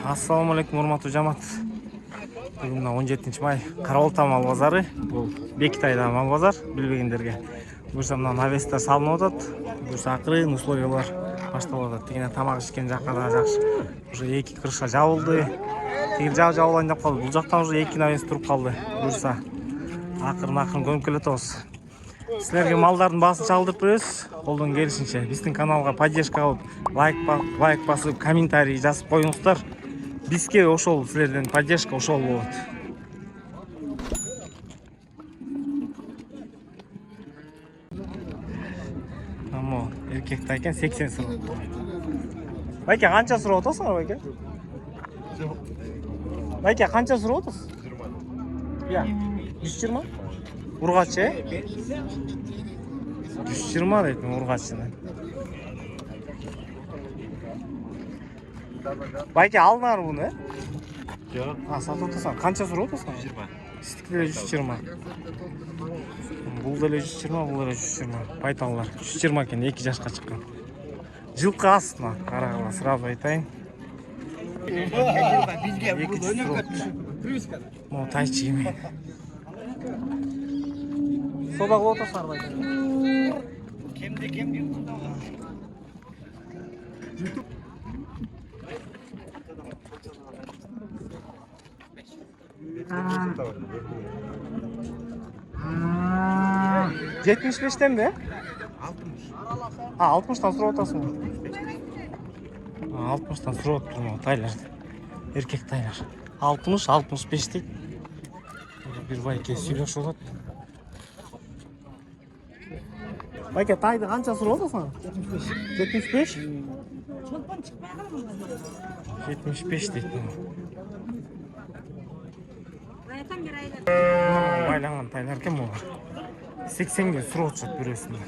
Assalamu alaikum урматтуу жамаат. Бүгүн 17-май Карабалта мал базары. Бул Бекитайдагы мал базар билбегендерге. Буюрса мына навестер салынып атат. Буюрса акырын условиялар башталып атат. Тигине тамак ичкен жакка да жакшы. Уже 2 крыша жабылды. Тигил жабылайын деп калды. Бул жактан уже 2 навес туруп калды. Буюрса акырын көмүп келатабыз. Силерге малдардын баасын чалдырып беребиз. Колдон келишинче биздин каналга поддержка алып, лайк басып, комментарий жазып коюңуздар. Бизге ошол силерден поддержка ошол болот. Амо эркекте экен 80 сурап. Байке канча сурап атасың, байке? Байке канча сурап атасың? 20. Я, 120? Ургач, 120 дейтин ургачыны. Байке алдыңар буну, Жок. Сатып атасың. Канча сурап атасың? 120. Сиздики деле 120. Бул деле 120, бул деле 120. Байталлар 120 экен, 2 жашка чыккан. Жылкы астына карагыла сразу айтайын. Бизге бул өнөкөт. Мо тайчы эме. Сода кылып атасыңар байке. Кемде YouTube 75'ten mi? 60. 60'tan сурап атасың ба? 60'tan сурап турмун тайлар. Эркек тайлар. 60, 65 дейт. Бир байке сүйлөшүп атат. Байке тайды канча сурап атасың? 75. 75 дейт. Байланган тайлар кем олар? 80-ге сурап атышат бирөөсүндө.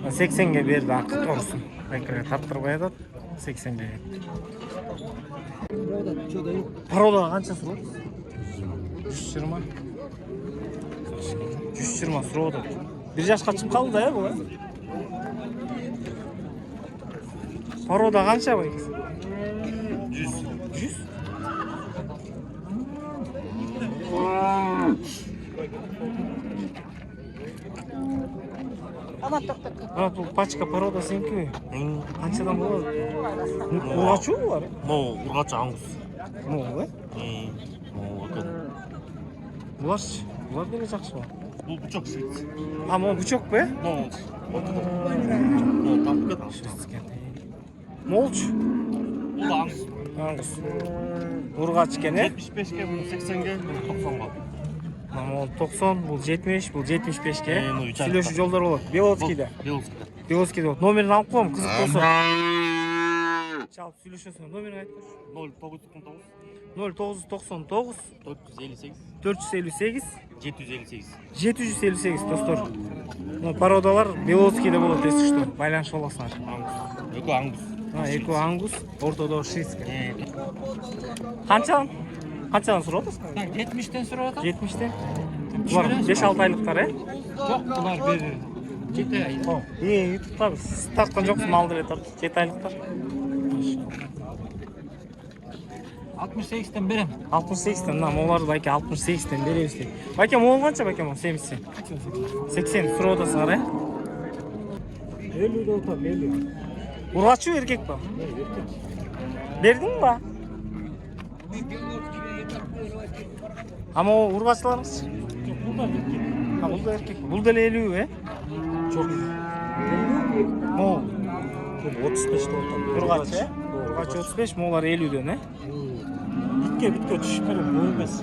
80-ге берди акы торусун. Байкеге таптырбай атат. 80-ге. Пародага канча сурап? 120. 120 сурап атат. 1 жашка чыгып калды да, бул. Парода канча байке? 100. 100? Бул пачка порода сеники. Канчадан болот? Ургачы булар? Ургачы аңгус. Булар? Буларчы? Булар деле жакшы ба? Бул бучок швец. Могу бучок бе? Молч? Бул аңгус. Аңгус. Ургач экен, 75ге, бул 80ге, бул 90га. Бул 90, бул 70, бул 75ге. Сүйлөшүү жолдор болот. Белоцкийде. Белоцкийде болот. Номерин алып коем, кызык болсо. Чалып сүйлөшөсүң. Номерин айтып бер. 0999 458 758 достор. Пародалар Белоцкийде болот, эсиштүү. Байланышып аласыңар. Эко аңгус. Эко аңгус, ортодо шиска. Канчадан сурап атасың? 70'ten сурап атам. 70'ten. Булар 5-6 айлыктар, Жок, булар бир 7 ай. YouTube'да тарткан жоксуң, малды эле тарт. 7 айлыктар. 68'ten берем. 68'ten, моларды байке 68'ten беребиз дейт. Байке мол канча байке мол 70? 80 сурап атасыңар, 50 да отам, 50. Ургачы эркек ба? Бердиң ба? Ама ургачыларыңыз? Бул да эркек. Бул деле 50, Жок. Мол 35 да отам. ургачы, ургачы 35, молар 50ден, Битке түшүп берем, бул эмес.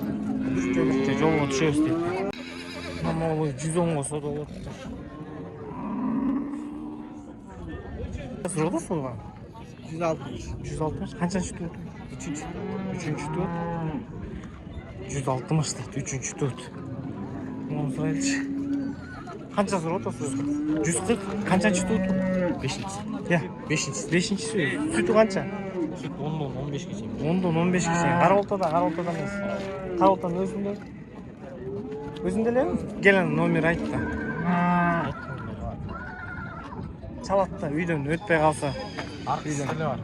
Битке жолго түшөбүз дейт. Могу 110го сода болот. Сурап атасың ба? 160. 160. Канчанчы туут? 3-чү туут. 160 дейт, 3-чү туут. Муну сурайлычы. Канча сурап атасың? 140. Канчанчы туут? 5-чи. Я, 5-чи. Сүтү канча? Сүт 10-дон 15ге чейин. 10-дон 15ге чейин. Карабалтадан эмес. Карабалтанын өзүндө эле? Келен номер айт да. чалат да, үйдөн өтпөй калса. Аркасы эле бар.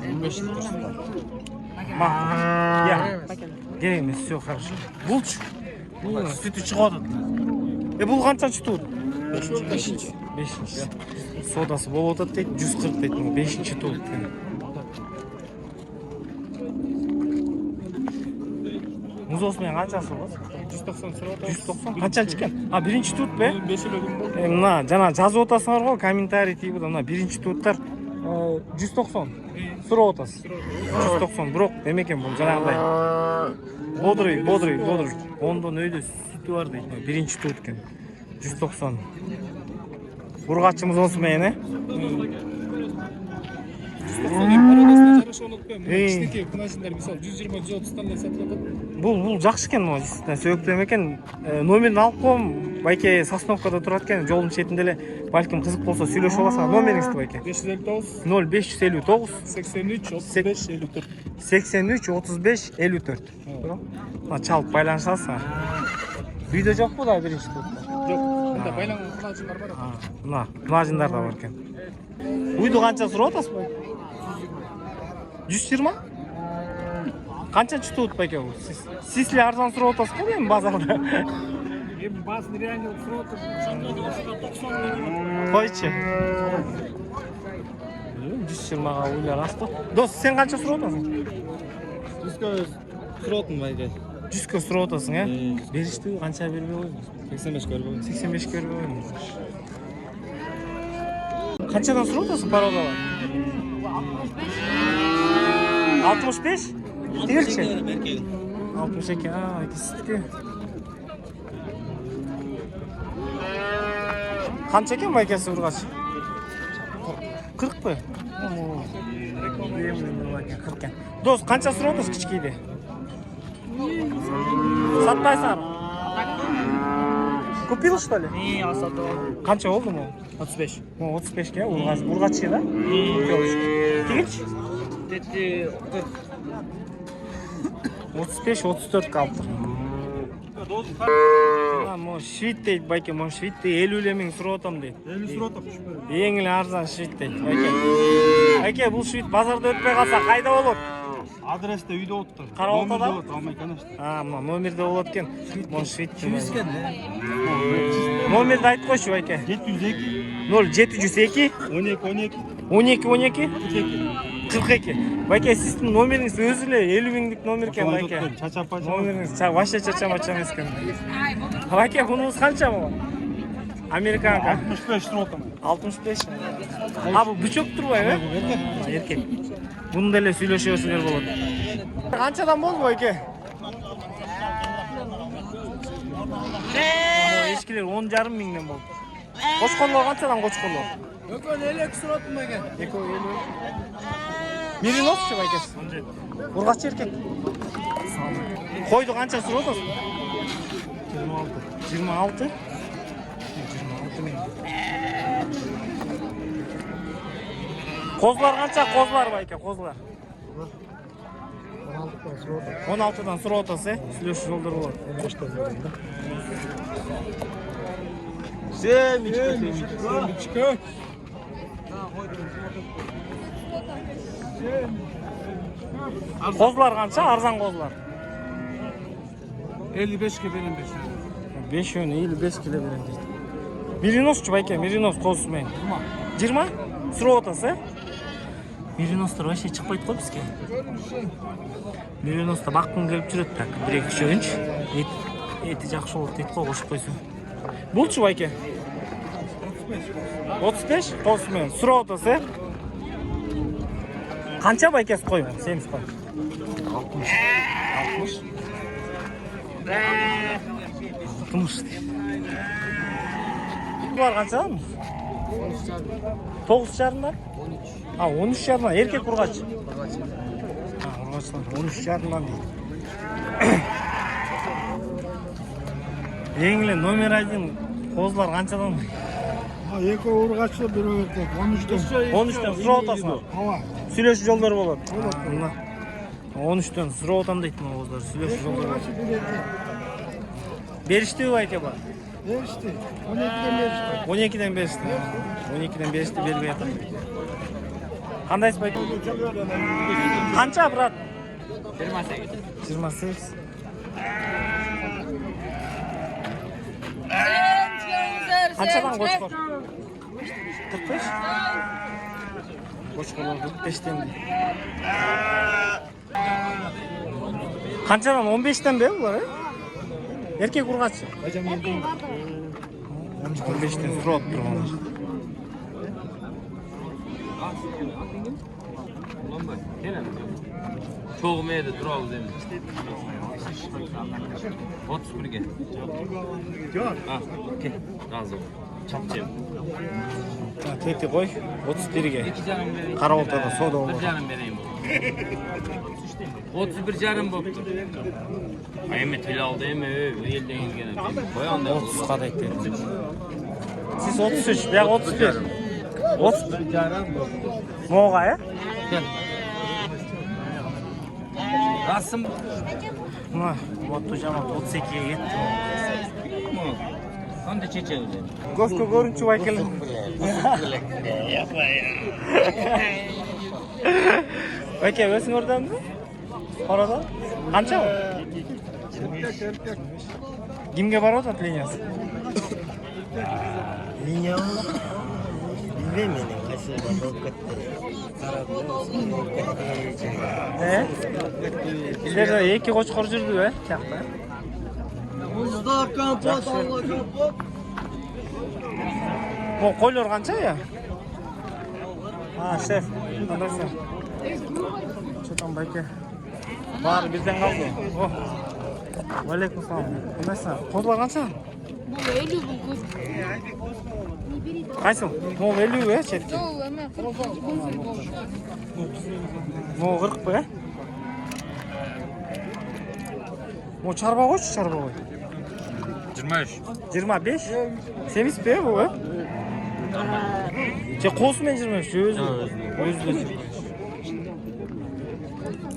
15 көрсөтөт. Я. Керек эмес, всё хорошо. Булчу. Бул сүтү чыгып атат. Бул канчанчы туут? 5-чи. 5-чи. Содасы болуп атат дейт, 140 дейт. 5-чи туут. Музос менен канчасы болот? 190 сурап атат. 190. Канчанчы экен? Биринчи туут бе? 5 эледим болду. Мына жана жазып атасыңар го, комментарий тийип мына биринчи туттар 190 сурап атасыз. 190. Бирок эме экен бул жанагындай. Бодрый. Ондон өйдө сүтү бар дейт. Биринчи туут экен. 190. Ургачымыз осу менен, Кичинекей кунашындар мисалы 120-130 эле сатылып атат. Бул жакшы экен, могу сөйөктөм экен. Номерин алып коем. Байке Сосновкада турат экен, жолдун четинде эле. Балким кызык болсо сүйлөшүп аласың. Номериңизди байке? 559 0559 83 35 54. 83 35 54. Мына чалып байланышасыңар. Үйдө жокпу да биринчи туутта? Жок, мында байланган кунашындар бар. Мына кунажындар да бар экен. Уйду канча сурап атасыз байке? 120? Канчанчы туут байке бул? Сиз эле арзан сурап атасыз го эми базарда? Эми баазын реально сурап атат. 90. Койчу. 120га уйланасыз го. Дос, сен канча сурап атасың? 100 сурап атам байке. 100 сурап атасың, Бериштиби, канча бербей койдуң? 85 көрбөйм. 85 көрбөйм. Канчадан сурап атасың пародалар? 65? Тигилчи? 62, ikisiki. Канча экен байкеси ургач? 40 бы? 40 экен. Дос, канча сурап атасыз кичкейде? Сатпайсыңар? Купил, что ли? Сатып. Канча болду му? 35. 35 ке, ургачы да? Тигилчи? Дети 35, 34 калды. Мо швид дейт байке, мо швидти 50 эле миң сурап атам дейт. 50 сурап атам. Эң эле арзан швид дейт байке. Байке, бул швид базарда өтпөй калса кайда болот? Адресте үйдө отур. Карабалтада? Алмай, конечно. Мына номерде болот экен. Мо швидти. Номерди айтып койчу байке. 702 0702 12 12 42. Байке, сиздин номериңиз өзү эле 50 миңдик номер экен байке. Чачапа. Номериңиз вообще чача-мача эмес экен. Байке, бунуңуз канча бул? Американка. 65 сурап атам. 65. Бул бүчөк турбайбы? Эркек. Буну деле сүйлөшөсүңөр болот. Канчадан болду байке? Эчкилер 10,5 миңден болду. Кочкорлор канчадан кочкорлор? Экөө 50 сурап атам экен. Экөө 50. Мериносчу байкес. Ургач эркек. Койду канча сурап атасыз? 26. 26 миң. Козлар канча? Козлар байке, козлар. 16дан сурап атасыз, Сүйлөшүү жолдор болот. 15тен берем да. Семичке. Козлар канча? Арзан козлар. 55 ке берем дейт. 5 өн 55 келе берем дейт. Мериносчу байке, меринос козусу менен. 20? Сурап атасыз, Мериностор вообще чыкпайт го бизге. Мериноста баккым келип жүрөт так. 1-2 жөнчү. Эти жакшы болот дейт го, кошуп койсоң. Булчу байке? 35 козусу менен. Сурап атасыз, Канча байкес койгон? Семиз кой. 60. 60. Булар канча? 9,5 13,5 эркек ургач. Ургачлар 13,5 дейт. Эң эле номер 1 козлар канчадан? Экөө ургачлы бирөө эркек 13төн. 13төн сурап атасыңар. Ооба. Сүйлөшүү жолдору болот. Мына 13төн сурап атам дейт мына козлар. Сүйлөшүү жолдору болот. Бериштиби байке бар? Berişti. 12'den berişti. 12'den berishdi. 12'den berishdi belgi aytadi. Qandaysiz aka? Qancha, brat? 28. 28. Qanchadan qo'chqor? 45. Qo'chqorlar 45dan. Qanchadan? 15dan be bular? Erkek urg'achi. Qachon berding? 15dan so'rab turganlar. Çoğmaydı duralım demin. 31'ge. Yok. Ha, okey. Razı ol. Çapçayım. Teti qo'y, 31ga. 2 canım vereyim. Qaraoltada savdo Bir bo'ldi. canım vereyim. 31 canım bo'pti. Ayme til aldı emi, elden gelgene. Qo'yanda 30 qada aytdi. Siz 33, bu yoq 31. 30 Canım bu. mo'g'a, ya? Gel. Rasım Mana, Motto jamoat 32ga yetdi. Qanday chechadi? Gosko ko'rinchi vakili. Aka, o'zing o'rdammi? Qoradan? Qancha? Kimga boryapti liniyasi? Linya bilmayman qaysi katta. Bizlarda ikki qo'chqor yurdi-ku, katta. Muzdaqan pot Alloh pot. Bu qo'ylar qancha ya? Ha, shef. Qandaysan? Cho'ton aka. Bari bizdan qoldi. Oh. Va alaykum assalom. Qandaysan? Qo'zlar qancha? Bu 50 bu kız. Qaysi? Bu 50 ya, chetga. Yo, ama 40 Bu 40 bu ya. Bu çarba qo'ch, çarba qo'y. 23. 25. Semiz be bu. Che qo'smen 25, o'zli.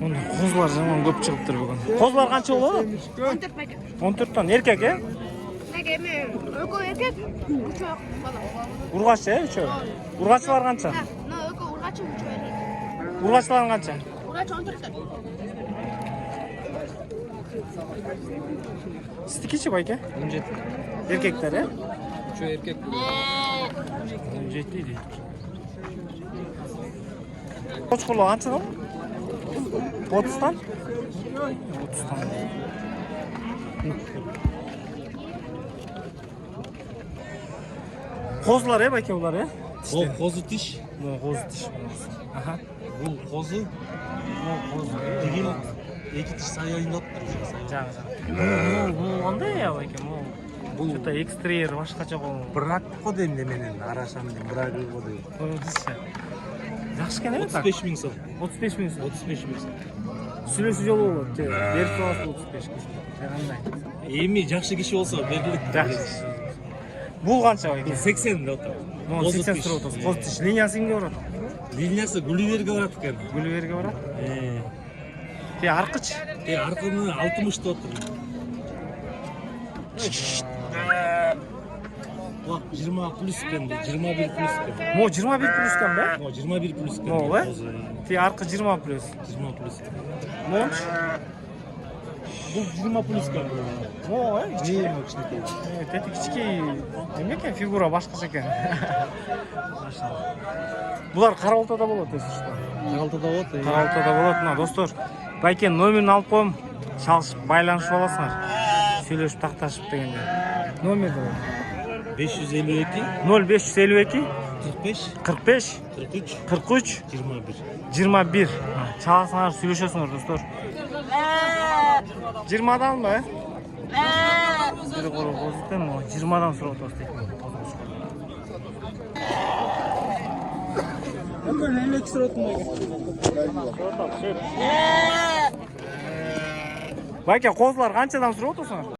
Bunda qo'zlar zamon ko'p chiqibdir bugun. Qo'zlar qancha bo'ladi? 14 paket. 14 ton erkak, ya? Nega men öko erkek, uchoq bola. Urg'achi, ya, uchoq. Urg'achilar qancha? No, öko urg'achi uchoq erkek. Urg'achilar qancha? Urg'achi 14 ta. Sizniki-chi, aka? 17. Erkaklar, ya? Şu erkek. 17 deydi. Qo'chqorlar qanchadan? 30 dan? 30 dan. Qo'zlar, ya, aka ular, ya? O kozu diş. Bu qo'z tish. Aha. Bu kozu. O kozu. Digil. İki diş sayılып durur. Жаңа. Bu qanday ya, aka? Bu что-то экстриер boshqacha qo'ygan. Bırak o demde menen araşam dem bırak o dem. Qo'yishcha. Yaxshi ekan, 35 bin so'm. 35 ming so'm. 35 bin so'm. Sülesi yolu olur. Bersi olsa 35 kişi. Qanday? Emi yaxshi kishi olsa berilik. Yaxshi. Bu qancha aka? 80 da otur. 80 turib o'tasiz. Qo'z tish liniyasi kimga boradi? Linyasi Gulliverga boradi ekan. Gulliverga boradi. Te arqich. Arqini 60 da otur. Bak 20 plus ekan, 21 plus ekan. Mo 21 plus kan be? O 21 plus ekan. Mo va? Te arqi 20 plus. 20 plus. Monch. Bu 20 plus ekan. Mo va? Ne kichik. Teti kichik. Nima ekan figura boshqacha ekan. Bular Qaroltada bo'ladi, sizda. Qaroltada bo'ladi. Qaroltada bo'ladi. Mana do'stlar, bayken nomerini olib qo'yim. Chalishib, baylanishib olasizlar. Söyleshib taqtashib deganda. Nomerda 552 0552 45 45 43 43 21. 21. Çağırsınlar, söyleşiyorsunuz dostlar. 20'dan mı? Bir kolu bozdum mu? 20'dan sonra dostlar. Hemen elektrik atmaya. Bak ya kozlar kançadan sonra otursunlar.